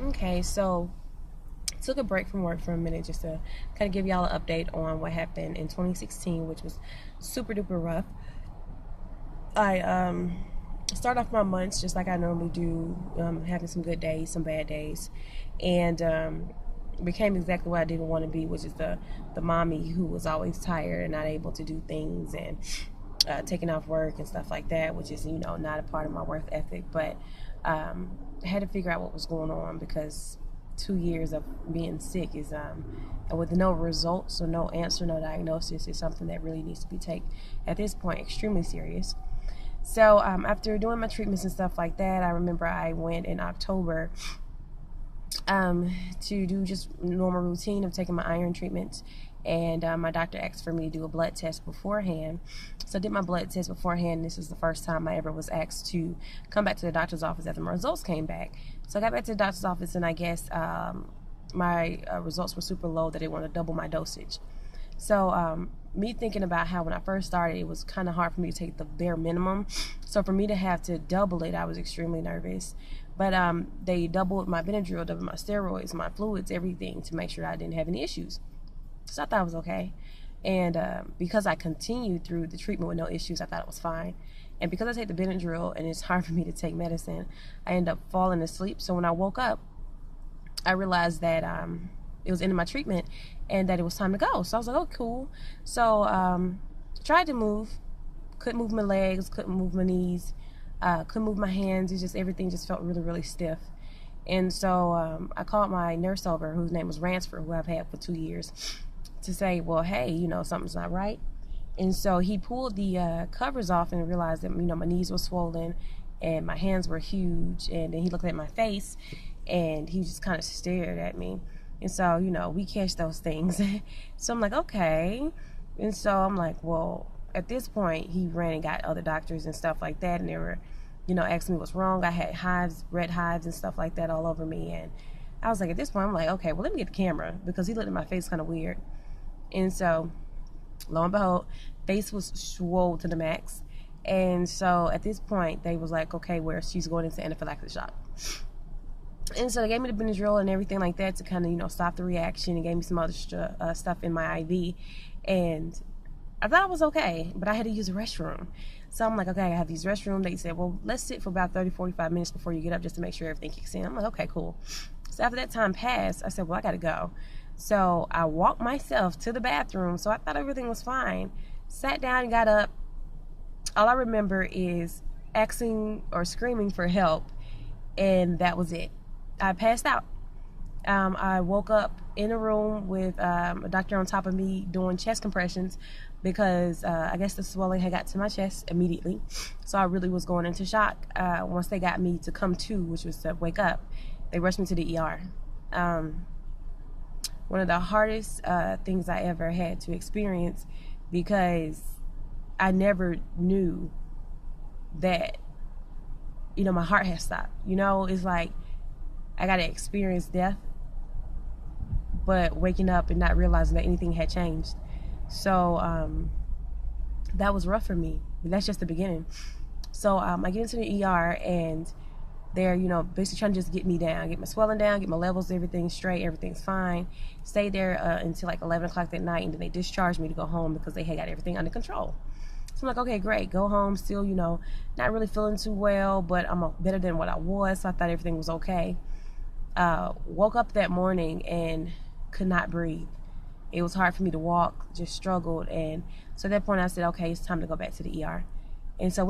Okay, so took a break from work for a minute just to kind of give y'all an update on what happened in 2016, which was super duper rough. I start off my months just like I normally do, having some good days, some bad days, and became exactly what I didn't want to be, which is the mommy who was always tired and not able to do things and taking off work and stuff like that, which is not a part of my work ethic. But I had to figure out what was going on because 2 years of being sick is and with no results or no answer, no diagnosis, is something that really needs to be taken at this point extremely serious. So after doing my treatments and stuff like that, I remember I went in October to do just normal routine of taking my iron treatments, and my doctor asked for me to do a blood test beforehand. So I did my blood test beforehand. This was the first time I ever was asked to come back to the doctor's office after my results came back. So I got back to the doctor's office, and I guess my results were super low, that they wanted to double my dosage. So me thinking about how when I first started, it was kind of hard for me to take the bare minimum. So for me to have to double it, I was extremely nervous. But they doubled my Benadryl, doubled my steroids, my fluids, everything to make sure I didn't have any issues. So I thought it was okay. And because I continued through the treatment with no issues, I thought it was fine. And because I take the Benadryl and it's hard for me to take medicine, I end up falling asleep. So when I woke up, I realized that it was into my treatment and that it was time to go. So I was like, oh, cool. So tried to move, couldn't move my legs, couldn't move my knees, couldn't move my hands. It's just everything just felt really, really stiff. And so I called my nurse over, whose name was Ransford, who I've had for 2 years, to say, well, hey, something's not right. And so he pulled the covers off and realized that, my knees were swollen and my hands were huge. And then he looked at my face and he just kind of stared at me. And so, we catch those things. So I'm like, okay. And so I'm like, well, at this point, he ran and got other doctors and stuff like that. And they were, asking me what's wrong. I had hives, red hives and stuff like that all over me. And I was like, at this point, I'm like, okay, well, let me get the camera, because he looked at my face kind of weird. And so, lo and behold, face was swole to the max. And so at this point, they was like, okay, where she's going into anaphylactic shock. And so they gave me the Benadryl and everything like that to kind of, stop the reaction, and gave me some other stuff in my IV. And I thought it was okay, but I had to use the restroom. So I'm like, okay, I have these restroom. They said, well, let's sit for about 30, 45 minutes before you get up just to make sure everything kicks in. I'm like, okay, cool. So after that time passed, I said, well, I got to go. So I walked myself to the bathroom. So I thought everything was fine. Sat down and got up. All I remember is asking or screaming for help, and that was it. I passed out. I woke up in a room with a doctor on top of me doing chest compressions, because I guess the swelling had got to my chest immediately. So I really was going into shock. Once they got me to come to, which was to wake up, they rushed me to the ER. One of the hardest things I ever had to experience, because I never knew that, my heart had stopped. It's like I got to experience death, but waking up and not realizing that anything had changed. So that was rough for me. But that's just the beginning. So I get into the ER, and they're, basically trying to just get me down, get my swelling down, get my levels, everything straight, everything's fine. Stay there until like 11 o'clock that night, and then they discharged me to go home because they had got everything under control. So I'm like, okay, great, go home. Still, not really feeling too well, but I'm better than what I was, so I thought everything was okay. Woke up that morning and could not breathe. It was hard for me to walk, just struggled. And so at that point I said, okay, it's time to go back to the ER. And so